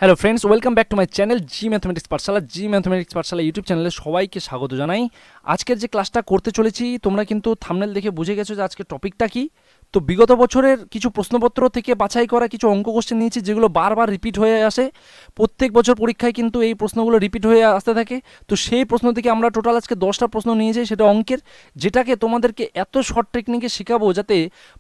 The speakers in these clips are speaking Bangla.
Hello friends, welcome back to my channel G mathematics Pathsala YouTube চ্যানেলে সবাইকে স্বাগত জানাই। আজকের যে ক্লাসটা করতে চলেছি তোমরা কিন্তু থাম্বনেল দেখে বুঝে গেছো যে আজকের টপিকটা কি। তো বিগত বছরের কিছু প্রশ্নপত্র থেকে বাছাই করা কিছু অঙ্ক কোশ্চেন নিয়েছি যেগুলো বারবার রিপিট হয়ে আসে। প্রত্যেক বছর পরীক্ষায় কিন্তু এই প্রশ্নগুলো রিপিট হয়ে আসতে থাকে। তো সেই প্রশ্ন থেকে আমরা টোটাল আজকে 10টা প্রশ্ন নিয়েছি, সেটা অঙ্কের, যেটাকে তোমাদেরকে এত শর্ট টেকনিকে শেখাবো যাতে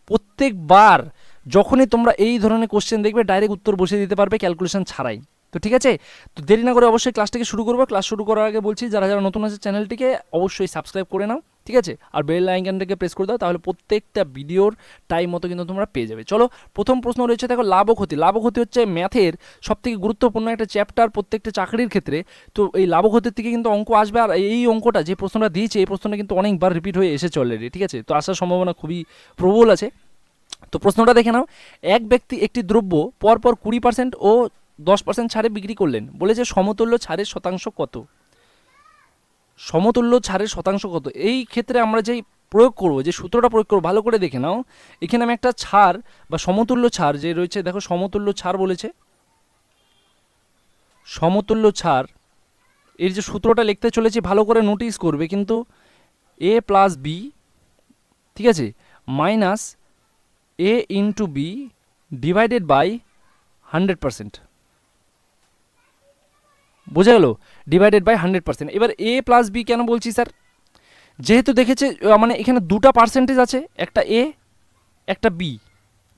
প্রত্যেকবার যখনই তোমরা এই ধরনের কোশ্চেন দেখবে ডাইরেক্ট উত্তর বসিয়ে দিতে পারবে ক্যালকুলেশন ছাড়াই। তো ঠিক আছে, তো দেরি না করে অবশ্যই ক্লাসটিকে শুরু করবো। ক্লাস শুরু করার আগে বলছি, যারা যারা নতুন আছে চ্যানেলটিকে অবশ্যই সাবস্ক্রাইব করে নাও, ঠিক আছে, আর বেল আইকনটাকে প্রেস করে দাও, তাহলে প্রত্যেকটা ভিডিওর টাইম মতো কিন্তু তোমরা পেয়ে যাবে। চলো, প্রথম প্রশ্ন রয়েছে, দেখো লাভ ও ক্ষতি। লাভ ও ক্ষতি হচ্ছে ম্যাথের সবথেকে গুরুত্বপূর্ণ একটা চ্যাপ্টার প্রত্যেকটা চাকরির ক্ষেত্রে। তো এই লাভ ও ক্ষতির থেকে কিন্তু অঙ্ক আসবে, আর এই অঙ্কটা যে প্রশ্নটা দিয়েছে এই প্রশ্নটা কিন্তু অনেকবার রিপিট হয়ে এসেছে অলরেডি, ঠিক আছে, তো আসার সম্ভাবনা খুবই প্রবল আছে। তো প্রশ্নটা দেখে নাও, এক ব্যক্তি একটি দ্রব্য পরপর 20% ও 10% ছাড়ে বিক্রি করলেন, বলেছে সমতুল্য ছাড়ের শতাংশ কত। সমতুল্য ছাড়ের শতাংশ কত, এই ক্ষেত্রে আমরা যেই প্রয়োগ করবো, যে সূত্রটা প্রয়োগ করবো, ভালো করে দেখে নাও। এখানে আমি একটা ছাড় বা সমতুল্য ছাড় যে রয়েছে, দেখো সমতুল্য ছাড় বলেছে, সমতুল্য ছাড় এর যে সূত্রটা লিখতে চলেছি ভালো করে নোটিস করবে কিন্তু, এ প্লাস বি, ঠিক আছে, minus A into B divided by 100%, বোঝা গেল, ডিভাইডেড বাই 100%। এবার এ প্লাস বি কেন বলছি স্যার, যেহেতু দেখেছে মানে এখানে দুটা পার্সেন্টেজ আছে, একটা এ একটা বি,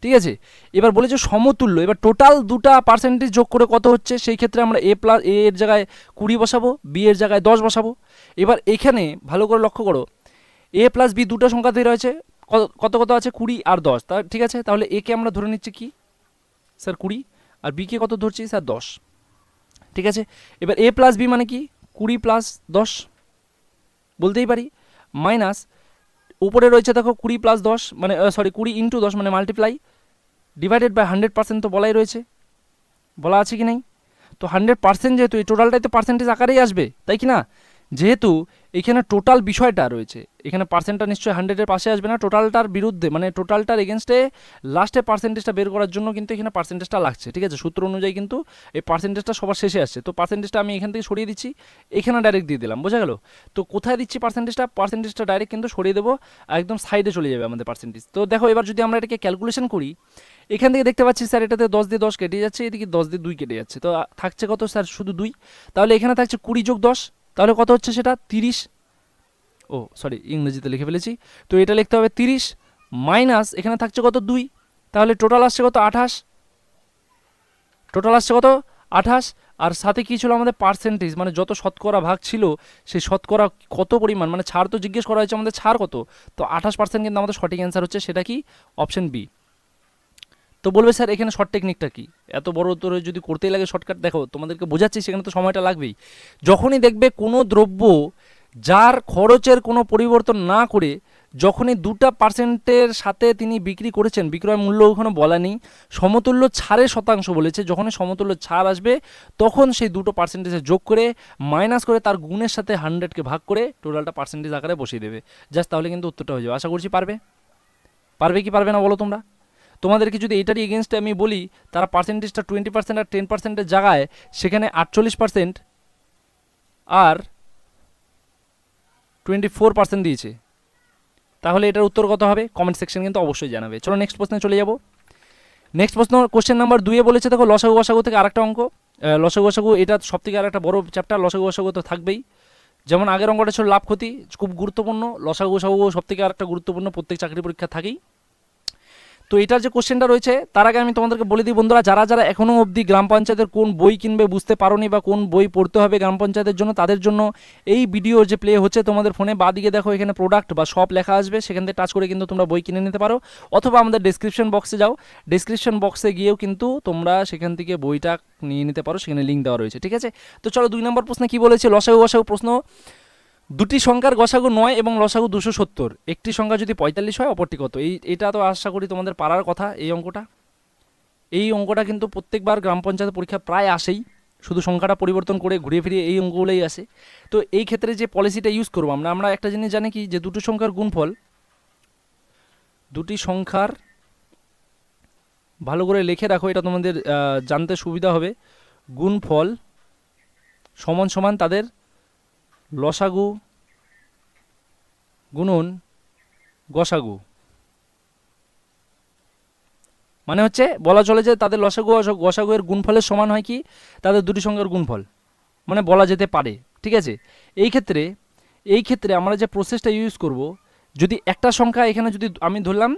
ঠিক আছে। এবার বলেছে সমতুল্য, এবার টোটাল দুটা পার্সেন্টেজ যোগ করে কত হচ্ছে, সেই ক্ষেত্রে আমরা এ এর জায়গায় 20 বসাবো, বি এর জায়গায় 10 বসাবো। এবার এখানে ভালো করে লক্ষ্য করো, এ প্লাস বি দুটো সংখ্যা দিয়ে রয়েছে, কত কত আছে, 20 আর 10, তা ঠিক আছে, তাহলে এ কে আমরা ধরে নিচ্ছি কি স্যার 20, আর বি কে কত ধরছি স্যার 10, ঠিক আছে। এবার এ প্লাস বি মানে কি 20 প্লাস 10 বলতেই পারি, মাইনাস উপরে রয়েছে দেখো 20 প্লাস 10 মানে সরি 20 ইন্টু 10 মানে মাল্টিপ্লাই, ডিভাইডেড বাই 100% তো বলাই রয়েছে, বলা আছে কি নেই। তো 100% যেহেতু এই টোটালটাই তো পার্সেন্টেজ আকারেই আসবে, তাই কি না, যেহেতু এখানে টোটাল বিষয়টা রয়েছে, এখানে পার্সেন্টটা নিশ্চয়ই 100-এর পাশে আসবে না, টোটালটার বিরুদ্ধে মানে টোটালটার এগেনস্টে লাস্টে পার্সেন্টেজটা বের করার জন্য কিন্তু এখানে পার্সেন্টেজটা লাগছে, ঠিক আছে, সূত্র অনুযায়ী কিন্তু এই পার্সেন্টেজটা সবার শেষে আসছে। তো পার্সেন্টেজটা আমি এখান থেকে সরিয়ে দিচ্ছি, এখানে ডাইরেক্ট দিয়ে দিলাম, বোঝা গেল। তো কোথায় দিচ্ছি পার্সেন্টেজটা ডাইরেক্ট কিন্তু সরিয়ে দেবো, একদম সাইডে চলে যাবে আমাদের পার্সেন্টেজ। তো দেখো এবার যদি আমরা এটাকে ক্যালকুলেশন করি, এখান থেকে দেখতে পাচ্ছি স্যার এটাতে 10 দিয়ে 10 কেটে যাচ্ছে, এদিকে 10 দিয়ে 2 কেটে যাচ্ছে, তো থাকছে কত স্যার শুধু 2। তাহলে এখানে থাকছে 20 যোগ 10, তাহলে কত হচ্ছে সেটা 30, ও সরি ইংরেজিতে লিখে ফেলেছি, তো এটা লিখতে হবে 30 মাইনাস এখানে থাকছে কত 2, তাহলে টোটাল আসছে কত 28, টোটাল আসছে কত 28। আর সাথে কী ছিল আমাদের পার্সেন্টেজ, মানে যত শতকরা ভাগ ছিল সেই শতকরা কত পরিমাণ, মানে ছাড় তো জিজ্ঞেস করা হয়েছে আমাদের ছাড় কত, তো 28% কিন্তু আমাদের সঠিক অ্যান্সার হচ্ছে, সেটা কি অপশন বি। তো বলবে স্যার এখানে শর্ট টেকনিকটা কি, এত বড় উত্তরে যদি করতেই লাগে শর্টকাট, দেখো তোমাদেরকে বোঝাচ্ছি, সেখানে তো সময়টা লাগবেই। যখনই দেখবে কোনো দ্রব্য যার খরচের কোনো পরিবর্তন না করে যখনই 2% সাথে তিনি বিক্রি করেছেন, বিক্রয় মূল্য ওখানে বলা নেই, সমতুল্য ছাড়ের শতাংশ বলেছে, যখনই সমতুল্য ছাড় আসবে তখন সেই 2% যোগ করে মাইনাস করে তার গুণের সাথে 100কে ভাগ করে টোটালটা পার্সেন্টেজ আকারে বসিয়ে দেবে, জাস্ট তাহলে কিন্তু উত্তরটা হয়ে যাবে। আশা করছি পারবে, পারবে কি পারবে না বলো তোমরা। তোমাদেরকে যদি এটারই এগেনস্টে আমি বলি, তারা পার্সেন্টেজটা 20% আর 10%-এর জায়গায় সেখানে 48% আর 24% দিয়েছে, তাহলে এটার উত্তর কত হবে কমেন্ট সেকশন কিন্তু অবশ্যই জানাবে। চলো নেক্সট প্রশ্নে চলে যাব। নেক্সট প্রশ্ন কোশ্চেন নাম্বার 2-এ বলেছে, দেখো লসাগু গসাগু থেকে আরেকটা অঙ্ক। লসাগু গসাগু এটা সব থেকে আরেকটা বড় চ্যাপ্টার, লসাগু গসাগু তো থাকবেই, যেমন আগের অঙ্কটা ছিল লাভ ক্ষতি, খুব গুরুত্বপূর্ণ, লসাগু গসাগু সব থেকে আরেকটা গুরুত্বপূর্ণ, প্রত্যেক চাকরি পরীক্ষা থাকেই। তো এটার যে কোশ্চেনটা রয়েছে তার আগে আমি তোমাদেরকে বলে দিই বন্ধুরা, যারা যারা এখনও অবধি গ্রাম পঞ্চায়েতের কোন বই কিনবে বুঝতে পারোনি বা কোন বই পড়তে হবে গ্রাম পঞ্চায়েতের জন্য, তাদের জন্য এই ভিডিও যে প্লে হচ্ছে তোমাদের ফোনে বাঁদিকে দেখো এখানে প্রোডাক্ট বা শপ লেখা আসবে, সেখান থেকে টাচ করে কিন্তু তোমরা বই কিনে নিতে পারো, অথবা আমাদের ডেসক্রিপশন বক্সে যাও, ডেসক্রিপশন বক্সে গিয়েও কিন্তু তোমরা সেখান থেকে বইটা নিয়ে নিতে পারো, সেখানে লিঙ্ক দেওয়া রয়েছে, ঠিক আছে। তো চলো 2 নম্বর প্রশ্নে কী বলেছে, লসাগু গসাগু প্রশ্ন, দুটি সংখ্যার গসাগু 9 এবং লসাগু 270, একটি সংখ্যা যদি 45 হয় অপরটি কত। এটা তো আশা করি তোমাদের পারার কথা। এই অঙ্কটা কিন্তু প্রত্যেকবার গ্রাম পঞ্চায়েত পরীক্ষা প্রায় আসেই, শুধু সংখ্যাটা পরিবর্তন করে ঘুরিয়ে ফিরিয়ে এই অঙ্কগুলোই আসে। তো এই ক্ষেত্রে যে পলিসিটা ইউজ করবো আমরা একটা জিনিস জানি কি, যে দুটো সংখ্যার গুণফল, দুটি সংখ্যার ভালো করে লিখে রাখো, এটা তোমাদের জানতে সুবিধা হবে, গুণফল সমান সমান তাদের লসাগু গুণন গসাগু। মানে হচ্ছে বলা চলে যে তাদের লসাগু গসাগু এর গুণফলের সমান হয় কি তাদের দুটি সংখ্যার গুণফল, মানে বলা যেতে পারে। ঠিক আছে, এই ক্ষেত্রে আমরা যে প্রসেসটা ইউজ করব, যদি একটা সংখ্যা এখানে যদি আমি ধরলাম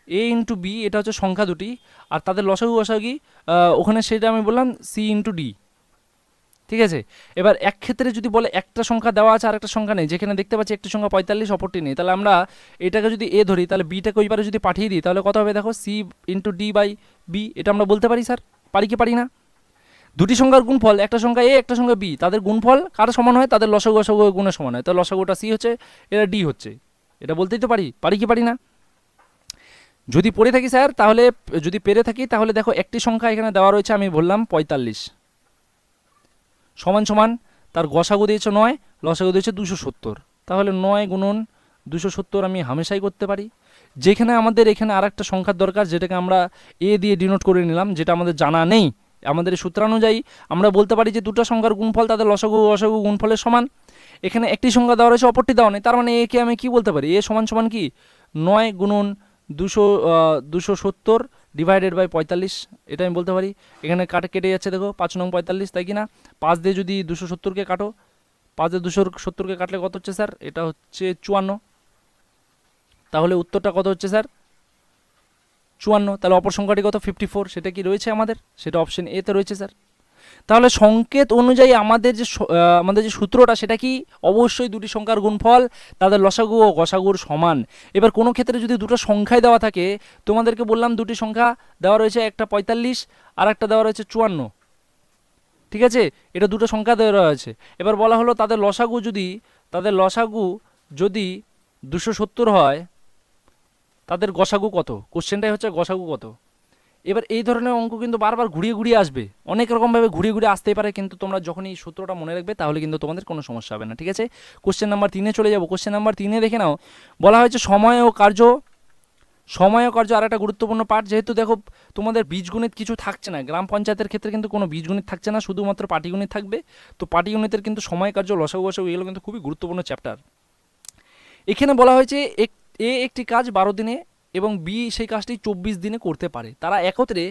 এ ইন্টু বি, এটা হচ্ছে সংখ্যা দুটি, আর তাদের লসাগু গসাগু ওখানে সেটা আমি বললাম সি ইন্টু ডি। ঠিক আছে, এবার এক ক্ষেত্রে যদি বলে একটা সংখ্যা দেওয়া আছে আর একটা সংখ্যা নেই, যেখানে দেখতে পাচ্ছি একটি সংখ্যা 45 অপরটি নেই, তাহলে আমরা এটাকে যদি এ ধরি তাহলে বিটাকে ওই পারে যদি পাঠিয়ে দিই তাহলে কত হবে দেখো, C into D by B. এটা আমরা বলতে পারি স্যার, পারি কি পারি না? দুটি সংখ্যার গুণফল, একটা সংখ্যা এ একটা সংখ্যা বি, তাদের গুণফল কার সমান হয়, তাদের লসাগু গসাগু গুণের সমান হয়, তাহলে লসাগুটা সি হচ্ছে, এটা ডি হচ্ছে। এটা বলতেই তো পারি, পারি কি পারি না? যদি পড়ে থাকি স্যার, তাহলে যদি পেরে থাকি তাহলে দেখো একটি সংখ্যা এখানে দেওয়া রয়েছে, আমি বললাম 45 সমান সমান তার গসাগু দিয়েছে 9, লসাগু দিয়েছে 270, তাহলে 9 গুণন 270 আমি হামেশাই করতে পারি। যেখানে আমাদের এখানে আর একটা সংখ্যার দরকার, যেটাকে আমরা এ দিয়ে ডিনোট করে নিলাম, যেটা আমাদের জানা নেই, আমাদের সূত্রানুযায়ী আমরা বলতে পারি যে দুটো সংখ্যার গুণফল তাদের লসাগু গসাগু গুণফলের সমান। এখানে একটি সংখ্যা দেওয়া রয়েছে অপরটি দেওয়া নেই, তার মানে একে আমি কি বলতে পারি, এ সমান সমান কি 9 গুণন 270 ডিভাইডেড বাই 45, এটা আমি বলতে পারি। এখানে কেটে যাচ্ছে দেখো 5 নং 45, তাই কি না? 5 দিয়ে যদি 270কে কাটো, 5 দিয়ে 270কে কাটলে কত হচ্ছে স্যার, এটা হচ্ছে 54। তাহলে উত্তরটা কত হচ্ছে স্যার, 54। তাহলে অপর সংখ্যাটি কত, 54, সেটা কি রয়েছে আমাদের, সেটা অপশন এ তে রয়েছে স্যার। তাহলে সংকেত অনুযায়ী আমাদের যে সূত্রটা সেটা কি, অবশ্যই দুটি সংখ্যার গুণফল তাদের লসাগু ও গসাগুর সমান। এবার কোনো ক্ষেত্রে যদি দুটো সংখ্যায় দেওয়া থাকে, তোমাদেরকে বললাম দুটি সংখ্যা দেওয়া রয়েছে, একটা 45 আর একটা দেওয়া রয়েছে 54। ঠিক আছে, এটা দুটো সংখ্যা দেওয়া রয়েছে। এবার বলা হলো তাদের লসাগু যদি 270 হয়, তাদের গসাগু কত, কোশ্চেনটাই হচ্ছে গসাগু কত। এবার এই ধরনের অঙ্ক কিন্তু বারবার ঘুরিয়ে ঘুরিয়ে আসবে, অনেক রকমভাবে ঘুরিয়ে ঘুরিয়ে আসতেই পারে, কিন্তু তোমরা যখন এই সূত্রটা মনে রাখবে তাহলে কিন্তু তোমাদের কোনো সমস্যা হবে না। ঠিক আছে, কোশ্চেন নাম্বার 3-এ চলে যাব। কোশ্চেন নাম্বার 3-এ দেখে নাও, বলা হয়েছে সময় ও কার্য আর একটা গুরুত্বপূর্ণ পার্ট। যেহেতু দেখো তোমাদের বীজগণিত কিছু থাকছে না, গ্রাম পঞ্চায়েতের ক্ষেত্রে কিন্তু কোনো বীজগণিত থাকছে না, শুধুমাত্র পাটিগণিত থাকবে। তো পাটিগণিতের কিন্তু সময় কার্য লসাগু গসাগু এগুলো কিন্তু খুবই গুরুত্বপূর্ণ চ্যাপ্টার। এখানে বলা হয়েছে এ একটি কাজ 12 দিনে এবং বি সেই কাজটি 24 দিনে করতে পারে। তারা একত্রে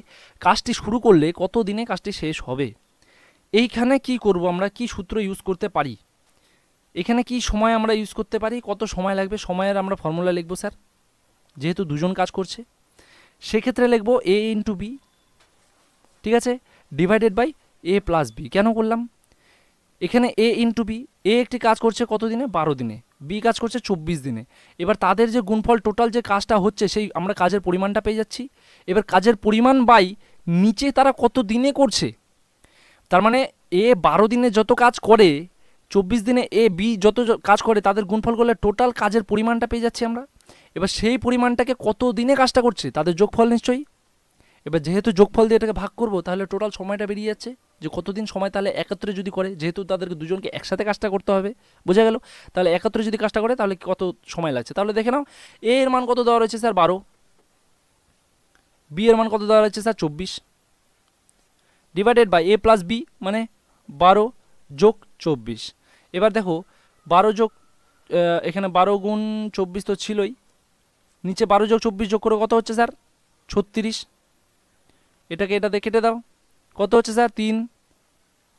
কাজটি শুরু করলে কত দিনে কাজটি শেষ হবে? এইখানে কি করব আমরা, কি সূত্র ইউজ করতে পারি, এখানে কি সময় আমরা ইউজ করতে পারি, কত সময় লাগবে, সময়ের আমরা ফর্মুলা লিখব স্যার, যেহেতু দুজন কাজ করছে সেক্ষেত্রে লিখব এ ইন্টু বি। ঠিক আছে, divided by A plus B. কেন করলাম, এখানে এ ইন্টু বি, এ একটি কাজ করছে কত দিনে, 12 দিনে, বি কাজ করছে 24 দিনে। এবার তাদের যে গুণফল টোটাল যে কাজটা হচ্ছে, সেই আমরা কাজের পরিমাণটা পেয়ে যাচ্ছি। এবার কাজের পরিমাণ বাই নিচে তারা কত দিনে করছে, তার মানে এ 12 দিনে যত কাজ করে, 24 দিনে এ বি যত কাজ করে, তাদের গুণফল করলে টোটাল কাজের পরিমাণটা পেয়ে যাচ্ছি আমরা। এবার সেই পরিমাণটাকে কত দিনে কাজটা করছে, তাদের যোগফল নিশ্চয়ই। এবার যেহেতু যোগফল দিয়ে এটাকে ভাগ করবো, তাহলে টোটাল সময়টা বেরিয়ে যাচ্ছে যে কতদিন সময় তাহলে একত্রে যদি করে, যেহেতু তাদেরকে দুজনকে একসাথে কাজটা করতে হবে, বোঝা গেল। তাহলে একত্রে যদি কাজটা করে তাহলে কত সময় লাগছে, তাহলে দেখে নাও। এ এর মান কত দেওয়া রয়েছে স্যার, 12। বি এর মান কত দেওয়া রয়েছে sir, 24, divided by A plus B, মানে 12 যোগ 24। এবার দেখো 12 যোগ এখানে 12 গুণ 24 তো ছিলই, নিচে 12 যোগ 24 যোগ করে কত হচ্ছে স্যার, 36। এটাকে এটাতে কেটে দাও, কত হচ্ছে স্যার, 3।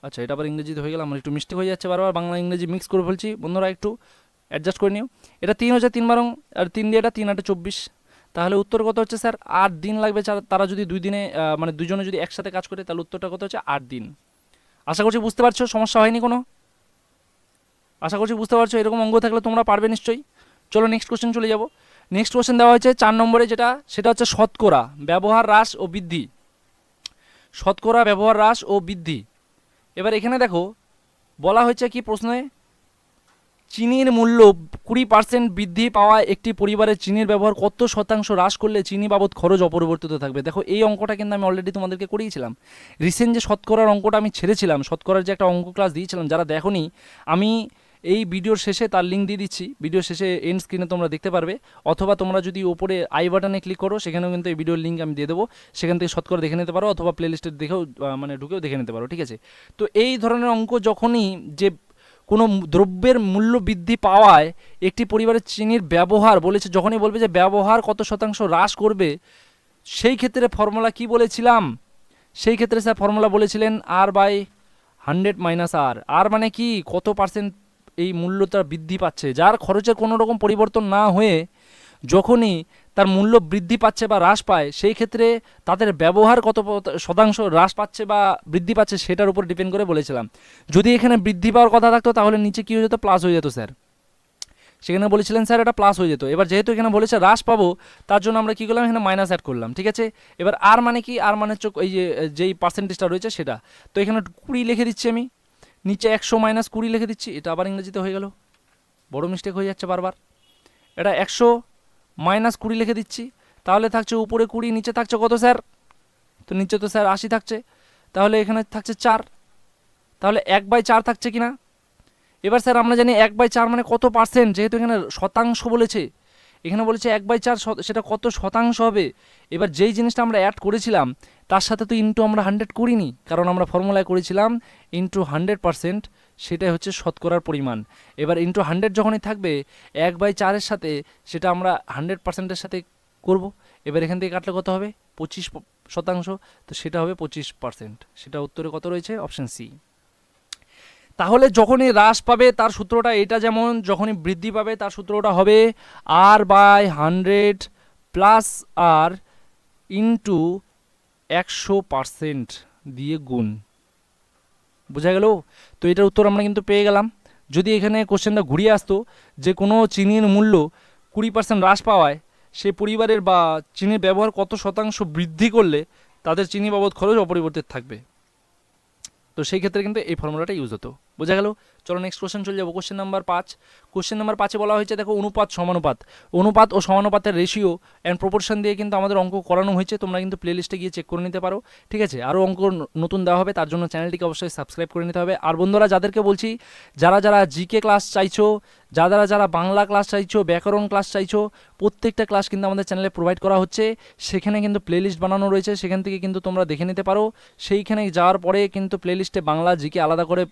আচ্ছা, এটা আবার ইংরেজিতে হয়ে গেল, আমার একটু মিস্টেক হয়ে যাচ্ছে, বারবার বাংলা ইংরেজি মিক্স করে ফেলছি, বন্ধুরা একটু অ্যাডজাস্ট করে নিও। এটা 3 হচ্ছে 3 বারং, আর 3 দিয়ে এটা 3 8 24। তাহলে উত্তর কত হচ্ছে স্যার, 8 দিন লাগবে তারা যদি 2 দিনে মানে দুজনে যদি একসাথে কাজ করে, তাহলে উত্তরটা কত হচ্ছে, 8 দিন। আশা করছি বুঝতে পারছো, সমস্যা হয়নি কোনো, আশা করছি বুঝতে পারছো। এরকম অঙ্ক থাকলে তোমরা পারবে নিশ্চয়ই। চলো নেক্সট কোশ্চেন চলে যাব। নেক্সট কোশ্চেন দেওয়া হয়েছে 4 নম্বরে, সেটা হচ্ছে শতকরা ব্যবহার হ্রাস ও বৃদ্ধি। শতকরা ব্যবহার হ্রাস ও বৃদ্ধি। এবার এখানে দেখো বলা হয়েছে কি প্রশ্নে, চিনির মূল্য 20% বৃদ্ধি পাওয়া একটি পরিবারের চিনির ব্যবহার কত শতাংশ হ্রাস করলে চিনি বাবদ খরচ অপরিবর্তিত থাকবে। দেখো এই অঙ্কটা কিন্তু আমি অলরেডি তোমাদেরকে করিয়েছিলাম। রিসেন্ট যে শতকরার অঙ্কটা আমি ছেড়েছিলাম, শতকরার যে একটা অঙ্ক ক্লাস দিয়েছিলাম, যারা দেখোনি, আমি এই ভিডিওর শেষে তার লিঙ্ক দিয়ে দিচ্ছি, ভিডিওর শেষে এন্ড স্ক্রিনে তোমরা দেখতে পারবে, অথবা তোমরা যদি ওপরে আই বাটনে ক্লিক করো সেখানেও কিন্তু এই ভিডিওর লিঙ্ক আমি দিয়ে দেবো, সেখান থেকে শতকরা দেখে নিতে পারো, অথবা প্লেলিস্টে দেখেও মানে ঢুকেও দেখে নিতে পারো, ঠিক আছে। তো এই ধরনের অঙ্ক যখনই যে কোনো দ্রব্যের মূল্য বৃদ্ধি পাওয়ায় একটি পরিবারের চিনির ব্যবহার বলেছে, যখনই বলবে যে ব্যবহার কত শতাংশ হ্রাস করবে, সেই ক্ষেত্রে ফর্মুলা কি বলেছিলাম, সেই ক্ষেত্রে স্যার ফর্মুলা বলেছিলেন R/100 - আর মানে কি কত পার্সেন্ট এই মূল্যটা বৃদ্ধি পাচ্ছে, যার খরচের কোনো রকম পরিবর্তন না হয়ে যখনই তার মূল্য বৃদ্ধি পাচ্ছে বা হ্রাস পায়, সেই ক্ষেত্রে তাদের ব্যবহার কত শতাংশ হ্রাস পাচ্ছে বা বৃদ্ধি পাচ্ছে সেটার উপর ডিপেন্ড করে বলেছিলাম। যদি এখানে বৃদ্ধি পাওয়ার কথা থাকতো তাহলে নিচে কী হয়ে যেত, প্লাস হয়ে যেত স্যার, সেখানে বলেছিলেন স্যার এটা প্লাস হয়ে যেত। এবার যেহেতু এখানে বলেছে হ্রাস পাবো, তার জন্য আমরা কী করলাম, এখানে মাইনাস অ্যাড করলাম, ঠিক আছে। এবার আর মানে কি, আর মানে হচ্ছে এই যে যেই পার্সেন্টেজটা রয়েছে সেটা, তো এখানে 20 লিখে দিচ্ছি আমি, নিচে 100 - 20 লিখে দিচ্ছি, এটা আবার ইংরেজিতে হয়ে গেল, বড় মিস্টেক হয়ে যাচ্ছে বারবার। এটা 100 - 20 লিখে দিচ্ছি, তাহলে থাকছে উপরে 20, নিচে থাকছে কত স্যার, তো নিচে তো স্যার 80 থাকছে, তাহলে এখানে থাকছে 4, তাহলে 1/4 থাকছে কিনা। এবার স্যার আমরা জানি 1/4 মানে কত পার্সেন্ট, যেহেতু এখানে শতাংশ বলেছে, এখানে বলেছে 1/4, সেটা কত শতাংশ হবে। এবার যেই জিনিসটা আমরা অ্যাড করেছিলাম তার সাথে তো ইন্টু আমরা 100 করিনি, কারণ আমরা ফর্মুলায় করেছিলাম ইন্টু 100%, সেটাই হচ্ছে শতকরার পরিমাণ। এবার ইন্টু 100 যখনই থাকবে 1/4-এর সাথে সেটা আমরা 100%-এর সাথে করব। এবার এখান থেকে কাটলে কত হবে, 25%, তো সেটা হবে 25%, সেটা উত্তরে কত রয়েছে, অপশান সি। তাহলে যখনই হ্রাস পাবে তার সূত্রটা এটা, যেমন যখনই বৃদ্ধি পাবে তার সূত্রটা হবে R/100 প্লাস আর ইন্টু 100% দিয়ে গুণ, বোঝা গেল। তো এটার উত্তর আমরা কিন্তু পেয়ে গেলাম। যদি এখানে কোশ্চেনটা ঘুরিয়ে আসতো যে কোনো চিনির মূল্য 20% হ্রাস পাওয়ায় সে পরিবারের বা চিনির ব্যবহার কত শতাংশ বৃদ্ধি করলে তাদের চিনি বাবদ খরচ অপরিবর্তিত থাকবে, তো সেই ক্ষেত্রে কিন্তু এই ফর্মুলাটা ইউজ হতো, বোঝা গেল। চলো নেক্সট কোশ্চেন চলে যাবো, কোশ্চেন নাম্বার 5। কোশ্চেন নাম্বার 5-এ বলা হয়েছে দেখো অনুপাত সমানুপাত, অনুপাত ও সমানুপাতের রেশিও অ্যান্ড প্রপোর্শন দিয়ে কিন্তু আমাদের অঙ্ক করানো হয়েছে, তোমরা কিন্তু প্লেলিস্টে গিয়ে চেক করে নিতে পারো, ঠিক আছে। আরও অঙ্ক নতুন দেওয়া হবে, তার জন্য চ্যানেলটিকে অবশ্যই সাবস্ক্রাইব করে নিতে হবে। আর বন্ধুরা যাদেরকে বলছি, যারা যারা জিকে ক্লাস চাইছো, যারা যারা বাংলা ক্লাস চাইছো, ব্যাকরণ ক্লাস চাইছো, প্রত্যেকটা ক্লাস কিন্তু আমাদের চ্যানেলে প্রোভাইড করা হচ্ছে, সেখানে কিন্তু প্লেলিস্ট বানানো রয়েছে, সেখান থেকে কিন্তু তোমরা দেখে নিতে পারো। সেইখানে যাওয়ার পরে কিন্তু প্লেলিস্টে বাংলা জিকে আলাদা করে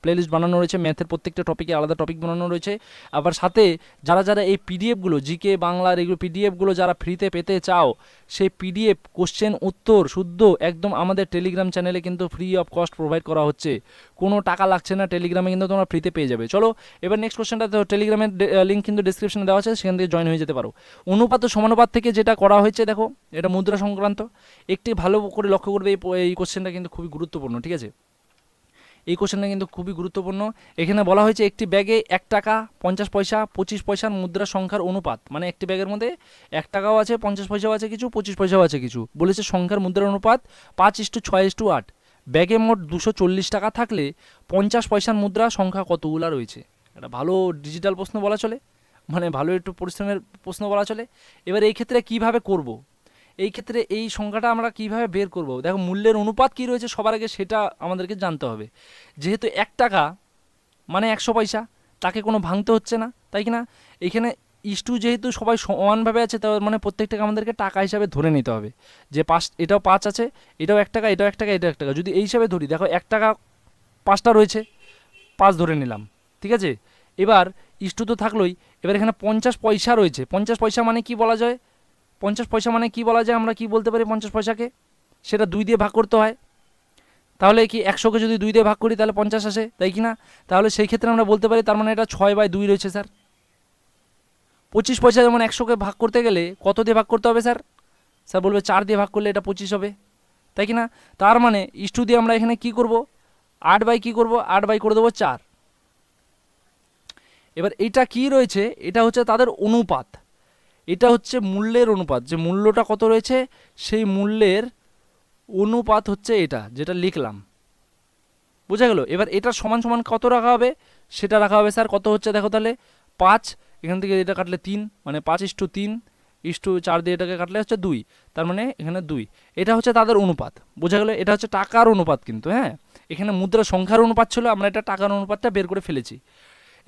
প্লেলিস্ট বানানো রয়েছে, ম্যাথের প্রত্যেকটা টপিকে আলাদা টপিক বানানো রয়েছে। আবার সাথে যারা যারা এই পিডিএফগুলো জিকে বাংলার এগুলো পিডিএফগুলো যারা ফ্রিতে পেতে চাও, সেই পিডিএফ কোশ্চেন উত্তর শুদ্ধ একদম আমাদের টেলিগ্রাম চ্যানেলে কিন্তু ফ্রি অফ কস্ট প্রোভাইড করা হচ্ছে, কোনো টাকা লাগছে না, টেলিগ্রামে কিন্তু তোমরা ফ্রিতে পেয়ে যাবে। চলো এবার নেক্সট কোশ্চেনটা, তো টেলিগ্রামের লিঙ্ক কিন্তু ডিসক্রিপশনে দেওয়া আছে, সেখান থেকে জয়েন হয়ে যেতে পারো। অনুপাত ও সমানুপাত থেকে যেটা করা হয়েছে দেখো, এটা মুদ্রা সংক্রান্ত, একটি ভালো করে লক্ষ্য করবে, এই কোশ্চেনটা কিন্তু খুবই গুরুত্বপূর্ণ, ঠিক আছে। এই কোশ্চেনটা কিন্তু খুবই গুরুত্বপূর্ণ। এখানে বলা হয়েছে একটি ব্যাগে 1 টাকা 50 পয়সা 25 পয়সার মুদ্রা সংখ্যার অনুপাত, মানে একটি ব্যাগের মধ্যে 1 টাকাও আছে, 50 পয়সাও আছে কিছু, 25 পয়সাও আছে কিছু, বলেছে সংখ্যার মুদ্রার অনুপাত 5:6:8। ব্যাগে মোট 240 টাকা থাকলে 50 পয়সার মুদ্রা সংখ্যা কতগুলা রয়েছে। এটা ভালো ডিজিটাল প্রশ্ন বলা চলে, মানে ভালো একটু পরিশ্রমের প্রশ্ন বলা চলে। এবার এই ক্ষেত্রে কিভাবে করব, এই ক্ষেত্রে এই সংখ্যাটা আমরা কিভাবে বের করব, দেখো মূল্যের অনুপাত কী রয়েছে সবার আগে সেটা আমাদেরকে জানতে হবে। যেহেতু 1 টাকা মানে 100 পয়সা, তাকে কোনো ভাঙতে হচ্ছে না, তাই কি না। এখানে ইস্টু যেহেতু সবাই সমানভাবে আছে, তার মানে প্রত্যেকটাকে আমাদেরকে টাকা হিসাবে ধরে নিতে হবে, যে 5, এটাও 5 আছে, এটাও 1 টাকা, এটাও 1 টাকা, এটাও 1 টাকা, যদি এই হিসাবে ধরি, দেখো 1 টাকা 5টা রয়েছে, 5 ধরে নিলাম, ঠিক আছে। এবার ইস্টু তো থাকলোই, এবার এখানে 50 পয়সা রয়েছে, 50 পয়সা মানে কি বলা যায়, 50 পয়সা মানে কি বলা যায়, আমরা কি বলতে পারি 50 পয়সাকে, সেটা 2 দিয়ে ভাগ করতে হয়, তাহলে কি 100কে যদি 2 দিয়ে ভাগ করি তাহলে 50 আসে, তাই কি না। তাহলে সেই ক্ষেত্রে আমরা বলতে পারি তার মানে এটা 6/2 রয়েছে স্যার। 25 পয়সা যেমন 100কে ভাগ করতে গেলে কত দিয়ে ভাগ করতে হবে স্যার, স্যার বলবে 4 দিয়ে ভাগ করলে এটা 25 হবে, তাই কি না। তার মানে ইস্টু দিয়ে আমরা এখানে কি করব, 8/, কি করব 8/, করে দেবো 4। এবার এটা কি রয়েছে, এটা হচ্ছে তাদের অনুপাত, এটা হচ্ছে মূল্যের অনুপাত, যে মূল্যটা কত রয়েছে সেই মূল্যের অনুপাত হচ্ছে এটা যেটা লিখলাম, বোঝা গেল। এবার এটা সমান সমান কত রাখা হবে, সেটা রাখা হবে স্যার কত হচ্ছে দেখো, তাহলে 5, এখান থেকে এটা কাটলে 3, মানে 5:3:4 দিয়ে এটাকে কাটলে হচ্ছে 2, তার মানে এখানে 2, এটা হচ্ছে তাদের অনুপাত, বোঝা গেল। এটা হচ্ছে টাকার অনুপাত কিন্তু, হ্যাঁ, এখানে মুদ্রা সংখ্যার অনুপাত ছিল, আমরা এটা টাকার অনুপাতটা বের করে ফেলেছি।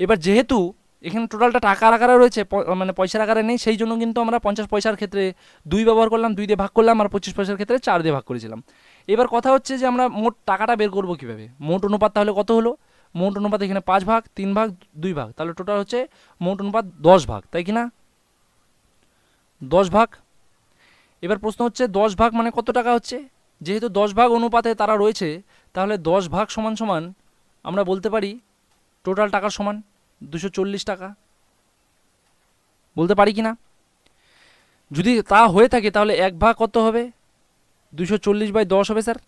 এবার যেহেতু এখানে টোটালটা টাকার আকারে রয়েছে, মানে পয়সার আকারে নেই, সেই জন্য কিন্তু আমরা 50 পয়সার ক্ষেত্রে 2 ব্যবহার করলাম, 2 দিয়ে ভাগ করলাম, আর 25 পয়সার ক্ষেত্রে 4 দিয়ে ভাগ করেছিলাম। এবার কথা হচ্ছে যে আমরা মোট টাকাটা বের করবো কীভাবে। মোট অনুপাত তাহলে কত হলো, মোট অনুপাত এখানে 5 ভাগ, 3 ভাগ, 2 ভাগ, তাহলে টোটাল হচ্ছে মোট অনুপাত 10 ভাগ, তাই কি না, 10 ভাগ। এবার প্রশ্ন হচ্ছে 10 ভাগ মানে কত টাকা হচ্ছে। যেহেতু 10 ভাগ অনুপাতে তারা রয়েছে, তাহলে 10 ভাগ সমান সমান আমরা বলতে পারি টোটাল টাকার সমান 240 টাকা, বলতে পারি কি না। যদি তা হয়ে থাকে তাহলে 1 ভাগ কত হবে, 240/10 হবে স্যার,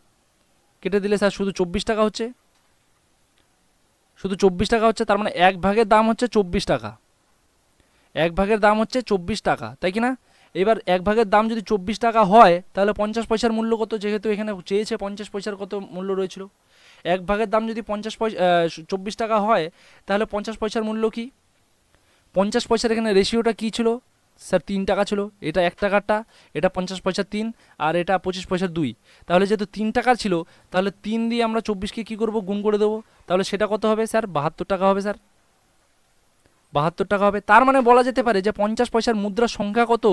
কেটে দিলে স্যার শুধু 24 টাকা হচ্ছে, শুধু 24 টাকা হচ্ছে। তার মানে 1 ভাগের দাম হচ্ছে 24 টাকা, 1 ভাগের দাম হচ্ছে 24 টাকা, তাই কি না। এবার 1 ভাগের দাম যদি 24 টাকা হয় তাহলে 50 পয়সার মূল্য কত, যেহেতু এখানে চেয়েছে 50 পয়সার কত মূল্য রয়েছিল। 1 ভাগের দাম যদি 24 টাকা হয় তাহলে 50 পয়সার মূল্য কি, 50 পয়সার এখানে রেশিওটা কী ছিল স্যার, 3 টাকা ছিল। এটা 1 টাকারটা, এটা 50 পয়সার 3, আর এটা 25 পয়সার 2। তাহলে যেহেতু 3 টাকার ছিল, তাহলে 3 দিয়ে আমরা 24কে কী করবো, গুণ করে দেবো। তাহলে সেটা কত হবে স্যার, 72 টাকা হবে স্যার, 72 টাকা হবে। তার মানে বলা যেতে পারে যে 50 পয়সার মুদ্রার সংখ্যা কত,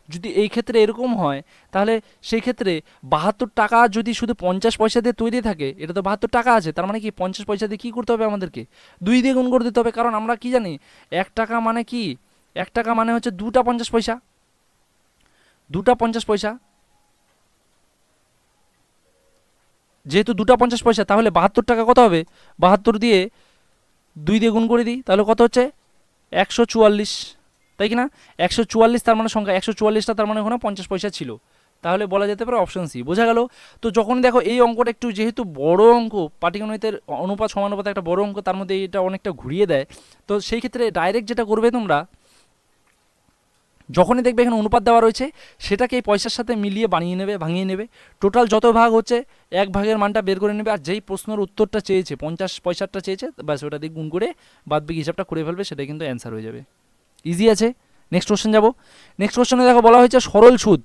যদি এই ক্ষেত্রে এরকম হয় তাহলে সেই ক্ষেত্রে 72 টাকা যদি শুধু 50 পয়সা দিয়ে তৈরি থাকে, এটা তো 72 টাকা আছে, তার মানে কি 50 পয়সা দিয়ে কী করতে হবে আমাদেরকে, 2 দিয়ে গুণ করে দিতে হবে। কারণ আমরা কি জানি 1 টাকা মানে কি, 1 টাকা মানে হচ্ছে 2টা 50 পয়সা, 2টা 50 পয়সা। যেহেতু 2টা 50 পয়সা, তাহলে 72 টাকা কত হবে, 72 দিয়ে 2 দিয়ে গুণ করে দিই, তাহলে কত হচ্ছে 144, তাই কি না। 144 তার মানে সংখ্যা 144টা, তার মানে ওখানে 50 পয়সা ছিল, তাহলে বলা যেতে পারে অপশন সি। বোঝা গেল। তো যখন দেখো এই অঙ্কটা একটু যেহেতু বড় অঙ্ক, পাটিগণিতের অনুপাত সমানুপাত একটা বড় অঙ্ক, তার মধ্যে এটা অনেকটা ঘুরিয়ে দেয়, তো সেই ক্ষেত্রে ডাইরেক্ট যেটা করবে তোমরা, যখনই দেখবে এখানে অনুপাত দেওয়া রয়েছে সেটাকে এই পয়সার সাথে মিলিয়ে বানিয়ে নেবে, ভাঙিয়ে নেবে। টোটাল যত ভাগ হচ্ছে 1 ভাগের মানটা বের করে নেবে, আর যেই প্রশ্নের উত্তরটা চেয়েছে 50 পয়সাটা চেয়েছে, ব্যাস ওটা দিয়ে গুণ করে বাদবাকি হিসাবটা করে ফেলবে, সেটাই কিন্তু অ্যান্সার হয়ে যাবে। ইজি আছে। নেক্সট কোশ্চেন যাব। নেক্সট কোশ্চেনে দেখো বলা হয়েছে সরল সুদ।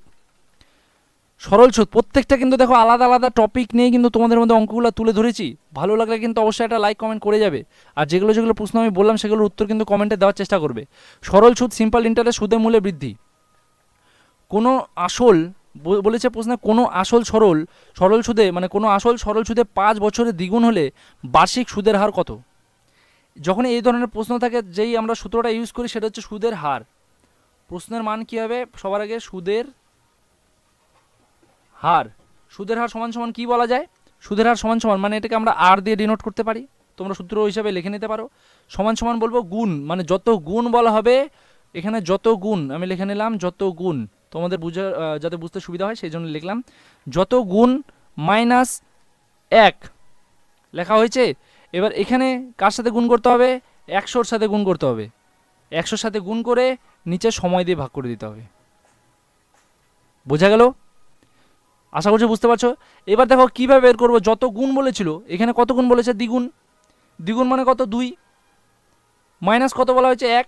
সরল সুদ প্রত্যেকটা কিন্তু দেখো আলাদা আলাদা টপিক নিয়ে কিন্তু তোমাদের মধ্যে অঙ্কগুলো তুলে ধরেছি। ভালো লাগলে কিন্তু অবশ্যই একটা লাইক কমেন্ট করে যাবে, আর যেগুলো যেগুলো প্রশ্ন আমি বললাম সেগুলোর উত্তর কিন্তু কমেন্টে দেওয়ার চেষ্টা করবে। সরল সুদ, সিম্পল ইন্টারেস্ট, সুদের মূল্যে বৃদ্ধি। কোনো আসল বলেছে প্রশ্নে, কোনো আসল সরল সুদে মানে কোনো আসল সরল সুদে 5 বছরে দ্বিগুণ হলে বার্ষিক সুদের হার কত। যখন এই ধরনের প্রশ্ন থাকে, যেই আমরা সূত্রটা ইউজ করি সেটা হচ্ছে সুদের হার। প্রশ্নের মান কী হবে, সবার আগে সুদের হার। সুদের হার সমান সমান কী বলা যায়, সুদের হার সমান সমান মানে এটাকে আমরা আর দিয়ে ডিনোট করতে পারি, তোমরা সূত্র হিসাবে লিখে নিতে পারো। সমান সমান বলবো গুণ, মানে যত গুণ বলা হবে এখানে, যত গুণ আমি লিখে নিলাম, যত গুণ তোমাদের যাতে বুঝতে সুবিধা হয় সেই জন্য লিখলাম, যত গুণ মাইনাস 1 লেখা হয়েছে। এবার এখানে কার সাথে গুণ করতে হবে, 100-র সাথে গুণ করতে হবে, 100-র সাথে গুণ করে নিচে সময় দিয়ে ভাগ করে দিতে হবে। বোঝা গেল, আশা করছি বুঝতে পারছো। এবার দেখো কীভাবে বের করবো, যত গুণ বলেছিল এখানে কত গুণ বলেছে, দ্বিগুণ, দ্বিগুণ মানে কত 2, মাইনাস কত বলা হয়েছে 1,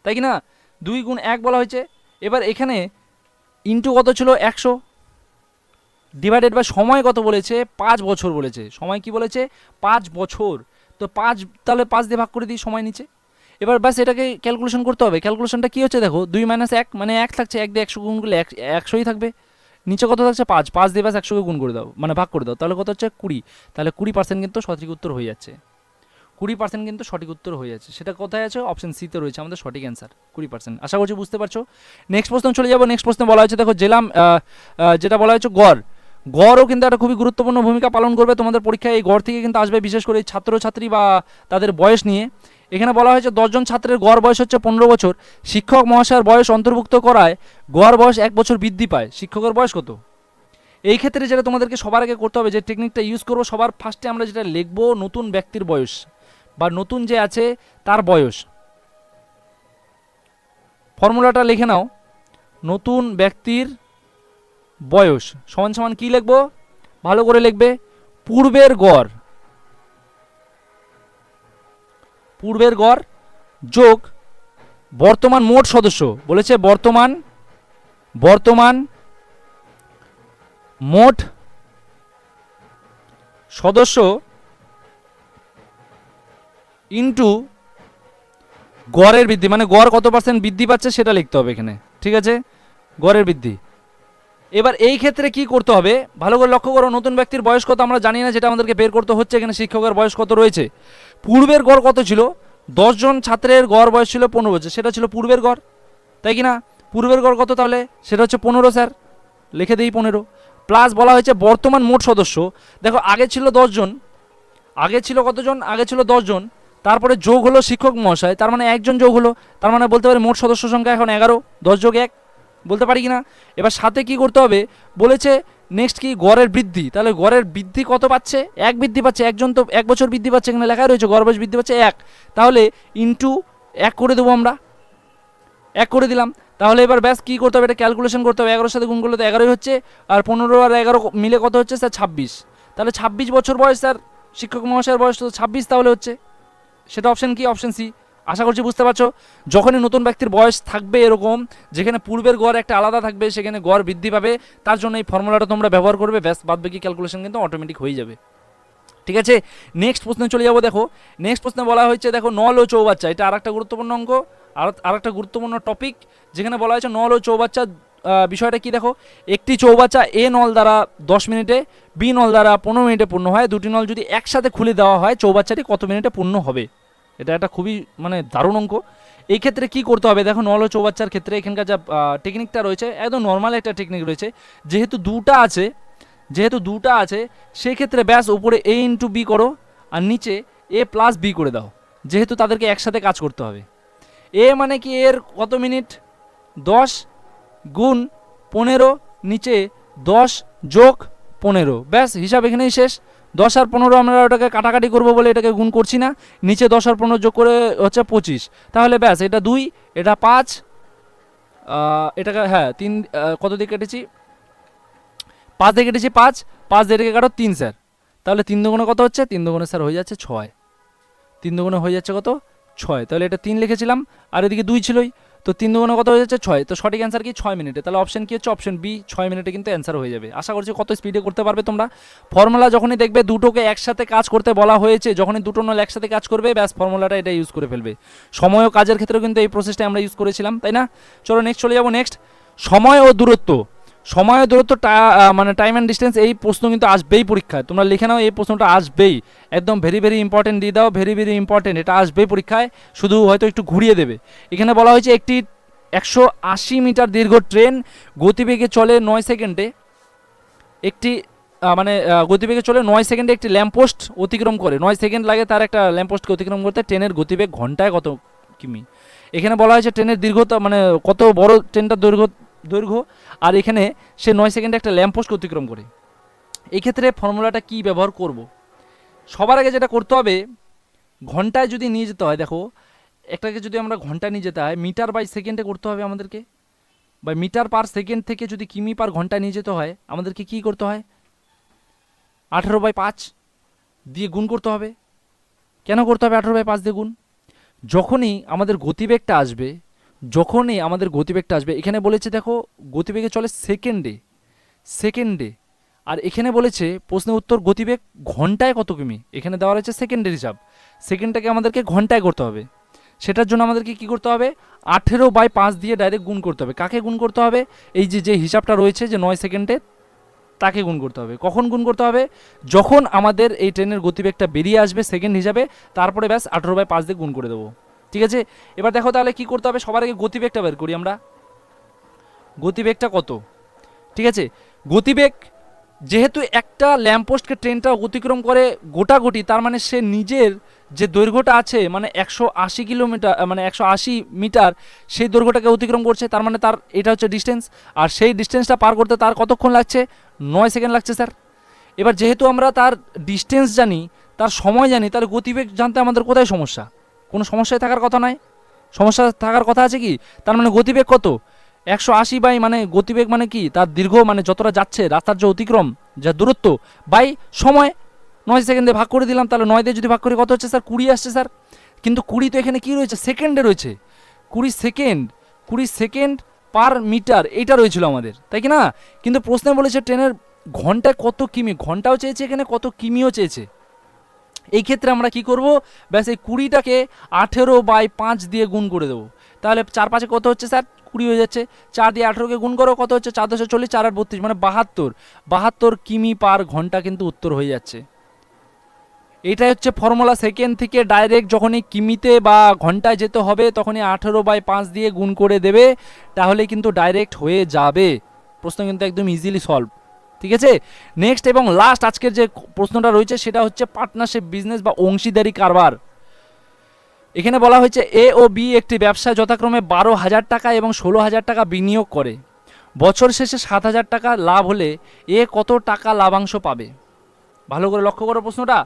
তাই কি না, 2 গুণ 1 বলা হয়েছে। এবার এখানে ইন্টু কত ছিল 100, ডিভাইডেড বাই সময় কত বলেছে, 5 বছর বলেছে, সময় কি বলেছে 5 বছর, তো 5 তাহলে 5 দিয়ে ভাগ করে দিই সময় নিচে। এবার ব্যাস এটাকে ক্যালকুলেশন করতে হবে। ক্যালকুলেশনটা কী হচ্ছে দেখো, 2 মাইনাস 1 মানে 1 থাকছে, 1 দিয়ে 100 গুণ করলে 100ই থাকবে, নিচে কত থাকছে 5 দিয়ে ব্যাস 100কে গুণ করে দাও, মানে ভাগ করে দাও, তাহলে কত হচ্ছে 20। তাহলে 20% কিন্তু সঠিক উত্তর হয়ে যাচ্ছে, 20% কিন্তু সঠিক উত্তর হয়ে যাচ্ছে। সেটা কোথায় আছে, অপশন সিতে রয়েছে আমাদের সঠিক অ্যান্সার 20%। আশা করছি বুঝতে পারছো। নেক্সট প্রশ্ন চলে যাবো। নেক্সট প্রশ্নে বলা হয়েছে দেখো জেলাম, যেটা বলা হয়েছে গড়। গড়ও কিন্তু একটা খুবই গুরুত্বপূর্ণ ভূমিকা পালন করবে তোমাদের পরীক্ষায়। এই গড় থেকে কিন্তু আসবে, বিশেষ করে ছাত্রছাত্রী বা তাদের বয়স নিয়ে। এখানে বলা হয়েছে 10 জন ছাত্রের গড় বয়স হচ্ছে 15 বছর, শিক্ষক মহাশয়ের বয়স অন্তর্ভুক্ত করায় গড় বয়স 1 বছর বৃদ্ধি পায়, শিক্ষকের বয়স কত। এই ক্ষেত্রে যেটা তোমাদেরকে সবার আগে করতে হবে, যে টেকনিকটা ইউজ করবো, সবার ফার্স্টে আমরা যেটা লিখবো নতুন ব্যক্তির বয়স বা নতুন যে আছে তার বয়স। ফর্মুলাটা লিখে নাও, নতুন ব্যক্তির বয়স সমান সমান কী লিখবো, ভালো করে লিখবে, পূর্বের গড়, পূর্বের গড় যোগ বর্তমান মোট সদস্য, বলেছে বর্তমান মোট সদস্য ইন্টু গড়ের বৃদ্ধি, মানে গড় কত পার্সেন্ট বৃদ্ধি পাচ্ছে সেটা লিখতে হবে এখানে, ঠিক আছে, গড়ের বৃদ্ধি। এবার এই ক্ষেত্রে কি করতে হবে ভালো করে লক্ষ্য করো, নতুন ব্যক্তির বয়স কত আমরা জানি না, যেটা আমাদেরকে বের করতে হচ্ছে। এখানে শিক্ষকের বয়স কত রয়েছে, পূর্বের গড় কত ছিল, 10 জন ছাত্রের গড় বয়স ছিল 15 বছর, সেটা ছিল পূর্বের গড়, তাই কি না? পূর্বের গড় কত তাহলে, সেটা হচ্ছে 15 স্যার, লিখে দিই 15, প্লাস বলা হয়েছে বর্তমান মোট সদস্য। দেখো আগে ছিল 10 জন, আগে ছিল কতজন, আগে ছিল 10 জন, তারপরে যোগ হলো শিক্ষক মহাশয়, তার মানে একজন যোগ হলো, তার মানে বলতে পারি মোট সদস্য সংখ্যা এখন 11, 10 যোগ 1 বলতে পারি কি না? এবার সাথে কি করতে হবে বলেছে, নেক্সট কি গড়ের বৃদ্ধি, তাহলে গড়ের বৃদ্ধি কত পাচ্ছে, 1 বৃদ্ধি পাচ্ছে, একজন তো 1 বছর বৃদ্ধি পাচ্ছে, এখানে লেখা রয়েছে গড় বয়স বৃদ্ধি পাচ্ছে 1, তাহলে ইন্টু 1 করে দেবো আমরা, 1 করে দিলাম। তাহলে এবার ব্যাস কী করতে হবে, এটা ক্যালকুলেশন করতে হবে, 11-এর সাথে গুণ করলে তো 11ই হচ্ছে, আর 15 আর 11 মিলে কত হচ্ছে স্যার 26, তাহলে 26 বছর বয়স স্যার শিক্ষক মহাশয়ের বয়স তো 26 তাহলে হচ্ছে, সেটা অপশন কি, অপশন সি। আশা করছি বুঝতে পারছো, যখনই নতুন ব্যক্তির বয়স থাকবে এরকম, যেখানে পূর্বের গড় একটা আলাদা থাকবে, সেখানে গড় বৃদ্ধি পাবে, তার জন্য এই ফর্মুলাটা তোমরা ব্যবহার করবে, ব্যাস বাদবাকি ক্যালকুলেশন কিন্তু অটোমেটিক হয়ে যাবে, ঠিক আছে। নেক্সট প্রশ্নে চলে যাবো। দেখো নেক্সট প্রশ্নে বলা হয়েছে, দেখো নল ও চৌবাচ্চা, এটা আরেকটা গুরুত্বপূর্ণ অঙ্ক, আরেকটা গুরুত্বপূর্ণ টপিক, যেখানে বলা হয়েছে নল ও চৌবাচ্চা বিষয়টা কি, দেখো একটি চৌবাচ্চা এ নল দ্বারা 10 মিনিটে, বি নল দ্বারা 15 মিনিটে পূর্ণ হয়, দুটি নল যদি একসাথে খুলে দেওয়া হয় চৌবাচ্চাটি কত মিনিটে পূর্ণ হবে। এটা একটা খুবই মানে দারুণ অঙ্ক। এই ক্ষেত্রে কি করতে হবে, দেখো নল ও চৌবাচ্চার ক্ষেত্রে এখানকার যা টেকনিকটা রয়েছে একদম নর্মাল একটা টেকনিক রয়েছে, যেহেতু দুটা আছে সেই ক্ষেত্রে ব্যাস উপরে এ ইন্টু বি করো আর নিচে এ প্লাস বি করে দাও, যেহেতু তাদেরকে একসাথে কাজ করতে হবে। এ মানে কি এর কত মিনিট, 10 গুণ 15, নিচে 10 যোগ 15, ব্যাস হিসাব এখানেই শেষ। 10 আর 15 আমরা ওটাকে কাটাকাটি করবো বলে এটাকে গুণ করছি না, নিচে 10 আর 15 যোগ করে হচ্ছে 25, তাহলে ব্যাস এটা 2, এটা 5, এটাকে হ্যাঁ 3, কত দিয়ে কেটেছি 5 দিয়ে কেটেছি, 5 দিয়ে রেখে কাটো 3 স্যার, তাহলে 3 দুগুণে কত হচ্ছে, 3 দুগুণে স্যার হয়ে যাচ্ছে 6, 3 দুগুণে হয়ে যাচ্ছে কত 6, তাহলে এটা 3 লিখেছিলাম আর এদিকে 2 ছিলই, তো 3 দুগুণে কত হয়ে যাচ্ছে 6, তো সঠিক অ্যান্সার কি 6 মিনিটে, তাহলে অপশন কি হচ্ছে, অপশন বি 6 মিনিটে কিন্তু অ্যান্সার হয়ে যাবে। আশা করছি কত স্পিডে করতে পারবে তোমরা। ফর্মুলা যখনই দেখবে দুটোকে একসাথে কাজ করতে বলা হয়েছে, যখনই দুটো নল একসাথে কাজ করবে ব্যাস ফর্মুলাটা এটা ইউজ করে ফেলবে। সময় ও কাজের ক্ষেত্রেও কিন্তু এই প্রসেসটা আমরা ইউজ করেছিলাম, তাই না? চলো নেক্সট চলে যাবো। নেক্সট সময় ও দূরত্ব, সময় ও দূরত্ব মানে টাইম অ্যান্ড ডিস্টেন্স, এই প্রশ্ন কিন্তু আসবেই পরীক্ষায়, তোমরা লিখে নাও এই প্রশ্নটা আসবেই, একদম ভেরি ভেরি ইম্পর্টেন্ট দিয়ে দাও, ভেরি ভেরি ইম্পর্টেন্ট, এটা আসবেই পরীক্ষায়, শুধু হয়তো একটু ঘুরিয়ে দেবে। এখানে বলা হয়েছে একটি 180 মিটার দীর্ঘ ট্রেন গতিবেগে চলে 9 সেকেন্ডে, একটি গতিবেগে চলে 9 সেকেন্ডে একটি ল্যাম্পপোস্ট অতিক্রম করে, 9 সেকেন্ড লাগে তার একটা ল্যাম্পপোস্টকে অতিক্রম করতে, ট্রেনের গতিবেগ ঘন্টায় কত কিমি। এখানে বলা হয়েছে ট্রেনের দীর্ঘতা মানে কত বড় ট্রেনটার দৈর্ঘ্য, আর এখানে সে 9 সেকেন্ডে একটা ল্যাম্পপোস্ট অতিক্রম করে। এই ক্ষেত্রে ফর্মুলাটা কি ব্যবহার করব, সবার আগে যেটা করতে হবে, ঘন্টায় যদি নিয়ে যেতে হয়, দেখো একটাকে যদি আমরা ঘন্টায় নিয়ে যেতে হয় মিটার বাই সেকেন্ডে করতে হবে আমাদেরকে, বা মিটার পার সেকেন্ড থেকে যদি কিমি পার ঘন্টায় নিয়ে যেতে হয় আমাদেরকে কি করতে হয়, 18/5 দিয়ে গুণ করতে হবে। কেন করতে হবে 18/5 দিয়ে গুণ, যখনই আমাদের গতিবেগটা আসবে, এখানে বলেছে দেখো গতিবেগে চলে সেকেন্ডে, আর এখানে বলেছে প্রশ্নের উত্তর গতিবেগ ঘন্টায় কত কিমি, এখানে দেওয়া রয়েছে সেকেন্ডের হিসাব, সেকেন্ডটাকে আমাদেরকে ঘন্টায় করতে হবে, সেটার জন্য আমাদেরকে কি করতে হবে 18/5 দিয়ে ডাইরেক্ট গুণ করতে হবে। কাকে গুণ করতে হবে, এই যে হিসাবটা রয়েছে যে 9 সেকেন্ডে, তাকে গুণ করতে হবে। কখন গুণ করতে হবে, যখন আমাদের এই ট্রেনের গতিবেগটা বেরিয়ে আসবে সেকেন্ড হিসাবে, তারপরে ব্যাস 18/5 দিয়ে গুণ করে দেবো, ঠিক আছে। এবার দেখো তাহলে কি করতে হবে, সবার আগে গতিবেগটা বের করি আমরা, গতিবেগটা কত, ঠিক আছে। গতিবেগ যেহেতু একটা ল্যাম্পপোস্টকে ট্রেনটা অতিক্রম করে গোটাগুটি, তার মানে সে নিজের যে দৈর্ঘ্যটা আছে মানে 180 কিলোমিটার মানে 180 মিটার, সেই দৈর্ঘ্যটাকে অতিক্রম করছে, তার মানে তার এটা হচ্ছে ডিস্টেন্স, আর সেই ডিস্টেন্সটা পার করতে তার কতক্ষণ লাগছে, 9 সেকেন্ড লাগছে স্যার। এবার যেহেতু আমরা তার ডিস্টেন্স জানি, তার সময় জানি, তার গতিবেগ জানতে আমাদের কোথায় সমস্যা, কোনো সমস্যায় থাকার কথা নয়, সমস্যা থাকার কথা আছে কি, তার মানে গতিবেগ কত 180 বাই মানে গতিবেগ মানে কি তার দীর্ঘ মানে যতটা যাচ্ছে রাস্তার যে অতিক্রম যা দূরত্ব বাই সময়, 9 সেকেন্ডে ভাগ করে দিলাম, তাহলে 9 দিয়ে যদি ভাগ করি কত হচ্ছে স্যার 20 আসছে স্যার। কিন্তু 20 তো এখানে কি রয়েছে সেকেন্ডে রয়েছে, 20 সেকেন্ড পার মিটার এইটা রয়েছিল আমাদের, তাই কি না। কিন্তু প্রশ্নে বলেছে ট্রেনের ঘন্টায় কত কিমি, ঘন্টাও চেয়েছে এখানে, কত কিমিও চেয়েছে। এই ক্ষেত্রে আমরা কি করব, ব্যাস এই 20টাকে 18/5 দিয়ে গুণ করে দেবো। তাহলে 4 5 কত হচ্ছে স্যার, 20 হয়ে যাচ্ছে। 4 দিয়ে 18কে গুণ করো, কত হচ্ছে, 4 10 40, 4 8 32, মানে 72 কিমি পার ঘন্টা কিন্তু উত্তর হয়ে যাচ্ছে। এটাই হচ্ছে ফর্মুলা। সেকেন্ড থেকে ডাইরেক্ট যখনই কিমিতে বা ঘন্টায় যেতে হবে তখনই 18/5 দিয়ে গুণ করে দেবে, তাহলে কিন্তু ডাইরেক্ট হয়ে যাবে। প্রশ্ন কিন্তু একদম ইজিলি সলভ। ঠিক আছে, নেক্সট এবং লাস্ট আজকের যে প্রশ্নটা রয়েছে সেটা হচ্ছে পার্টনারশিপ বিজনেস বা অংশীদারি কারবার। এখানে বলা হয়েছে এ ও বি একটি ব্যবসায় যথাক্রমে 12,000 টাকা এবং 16,000 টাকা বিনিয়োগ করে। বছর শেষে 7,000 টাকা লাভ হলে এ কত টাকা লাভাংশ পাবে? ভালো করে লক্ষ্য করো প্রশ্নটা।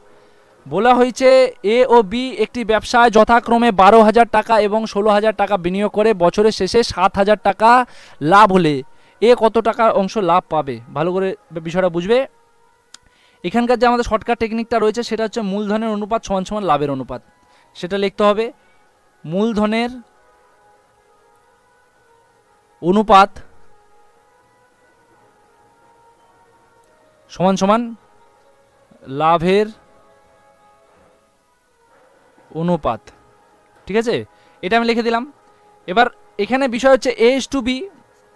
বলা হয়েছে এ ও বি একটি ব্যবসায় যথাক্রমে 12,000 টাকা এবং 16,000 টাকা বিনিয়োগ করে বছরের শেষে 7,000 টাকা লাভ হলে এ কত টাকা অংশ লাভ পাবে? ভালো করে বিষয়টা বুঝবে। এখানকার যে আমাদের শর্টকাট টেকনিকটা রয়েছে সেটা হচ্ছে মূলধনের অনুপাত সমান সমান লাভের অনুপাত। সেটা লিখতে হবে, মূলধনের অনুপাত সমান সমান লাভের অনুপাত। ঠিক আছে, এটা আমি লিখে দিলাম। এবার এখানে বিষয় হচ্ছে এ টু বি,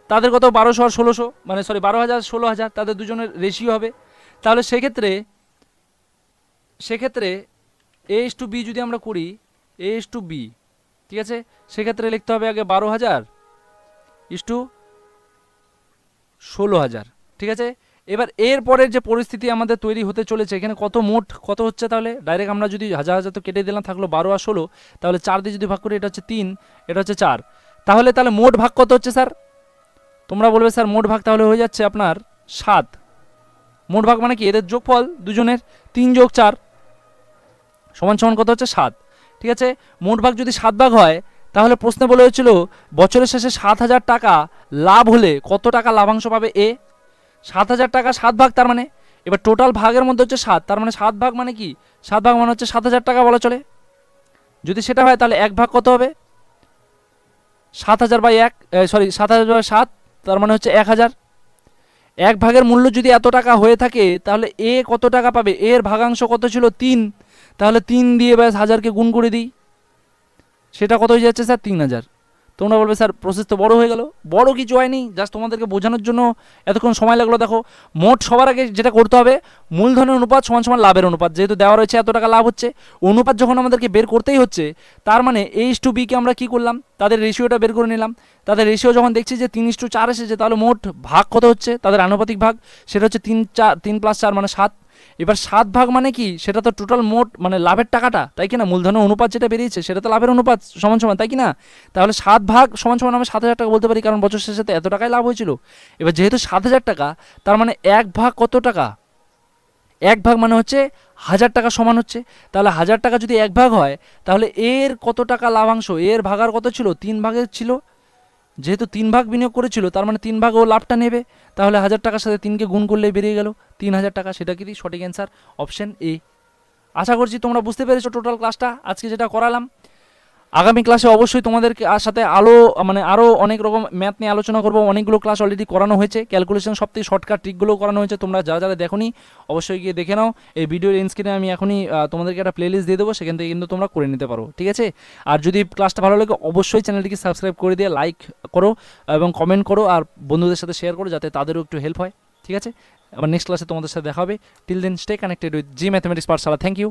তাদের কত 1200 আর 1600, মানে সরি 12,000 16,000, তাদের দুজনের রেশিও হবে। তাহলে সেক্ষেত্রে এ টু বি যদি আমরা করি, এ টু বি, ঠিক আছে, সেক্ষেত্রে লিখতে হবে আগে 12,000 টু 16,000। ঠিক আছে, এবার এর পরের যে পরিস্থিতি আমাদের তৈরি হতে চলেছে, এখানে মোট কত হচ্ছে, তাহলে ডাইরেক্ট আমরা যদি হাজার হাজার তো কেটে দিলাম, থাকলো 12 আর 16, তাহলে 4 দিয়ে যদি ভাগ করি এটা হচ্ছে 3, এটা হচ্ছে 4, তাহলে মোট ভাগ কত হচ্ছে স্যার? তোমরা বলবে স্যার মোট ভাগ তাহলে হয়ে যাচ্ছে আপনার 7। মোট ভাগ মানে কি, এদের যোগফল দুজনের 3 যোগ 4 সমান সমান কত হচ্ছে 7। ঠিক আছে, মোট ভাগ যদি 7 ভাগ হয়, তাহলে প্রশ্নে বলে হয়েছিল বছরের শেষে 7,000 টাকা লাভ হলে কত টাকা লাভাংশ পাবে এ। 7,000 টাকা 7 ভাগ, তার মানে এবার টোটাল ভাগের মধ্যে হচ্ছে 7, তার মানে 7 ভাগ মানে কি, 7 ভাগ মানে হচ্ছে 7,000 টাকা বলা চলে। যদি সেটা হয় তাহলে 1 ভাগ কত হবে, 7,000/1, সরি 7,000/7, তার মানে হচ্ছে 1,000। 1 ভাগের মূল্য যদি এত টাকা হয়ে থাকে তাহলে এ কত টাকা পাবে? এর ভাগাংশ কত ছিল, 3, তাহলে 3 দিয়ে ব্যাস 1000কে গুণ করে দিই, সেটা কত হয়ে যাচ্ছে স্যার, 3,000। তোমরা বলবে স্যার প্রসেস তো বড় হয়ে গেল। বড় কিছু হয়নি, জাস্ট তোমাদেরকে বোঝানোর জন্য এতক্ষণ সময় লাগলো। দেখো, মোট সবার আগে যেটা করতে হবে, মূলধনের অনুপাত সমান সমান লাভের অনুপাত, যেহেতু দেওয়া রয়েছে এত টাকা লাভ হচ্ছে, অনুপাত যখন আমাদেরকে বের করতেই হচ্ছে, তার মানে এ টু বিকে আমরা কি করলাম, তাদের রেশিওটা বের করে নিলাম। তাদের রেশিও যখন দেখছি যে 3:4 এসেছে, তাহলে মোট ভাগ কত হচ্ছে, তাদের আনুপাতিক ভাগ, সেটা হচ্ছে 3 + 4 মানে 7। এবার 7 ভাগ মানে কি, সেটা তো টোটাল মোট মানে লাভের টাকাটা, তাই কি না? মূলধনের অনুপাত যেটা বেরিয়েছে সেটা তো লাভের অনুপাত সমান সমান, তাই কি না? তাহলে 7 ভাগ সমান সমান আমি 7,000 টাকা বলতে পারি, কারণ বছর শেষে এত টাকাই লাভ হয়েছিল। এবার যেহেতু 7,000 টাকা, তার মানে 1 ভাগ কত টাকা, 1 ভাগ মানে হচ্ছে 1,000 টাকা সমান হচ্ছে। তাহলে 1,000 টাকা যদি 1 ভাগ হয়, তাহলে এর কত টাকা লাভাংশ, এর ভাগার কত ছিল, 3 ভাগের ছিল। যেহেতু 3 ভাগ বিনিয়োগ করেছিল, তার মানে 3 ভাগ ও লাভটা নেবে। তাহলে 1,000 টাকার সাথে 3কে গুণ করলেই বেরিয়ে গেল 3,000 টাকা। সেটা কি সঠিক অ্যান্সার, অপশন এ। আশা করছি তোমরা বুঝতে পেরেছো টোটাল ক্লাসটা আজকে যেটা করালাম। আগামী ক্লাসে অবশ্যই তোমাদেরকে সাথে আরও অনেক রকম ম্যাথ নিয়ে আলোচনা করবো। অনেকগুলো ক্লাস অলরেডি করানো হয়েছে, ক্যালকুলেশন সবথেকে শর্টকাট ট্রিকগুলো করানো হয়েছে। তোমরা যারা দেখোনি অবশ্যই গিয়ে দেখে নাও। এই ভিডিওর স্ক্রিনে আমি এখনই তোমাদেরকে একটা প্লেলিস্ট দিয়ে দেবো, সেখান থেকে কিন্তু তোমরা করে নিতে পারো। ঠিক আছে, আর যদি ক্লাসটা ভালো লাগে অবশ্যই চ্যানেলটিকে সাবস্ক্রাইব করে দিয়ে লাইক করো এবং কমেন্ট করো, আর বন্ধুদের সাথে শেয়ার করো, যাতে তাদেরও একটু হেল্প হয়। ঠিক আছে, আবার নেক্সট ক্লাসে তোমাদের সাথে দেখা হবে। Till then stay connected with the mathematics Pathshala. Thank you.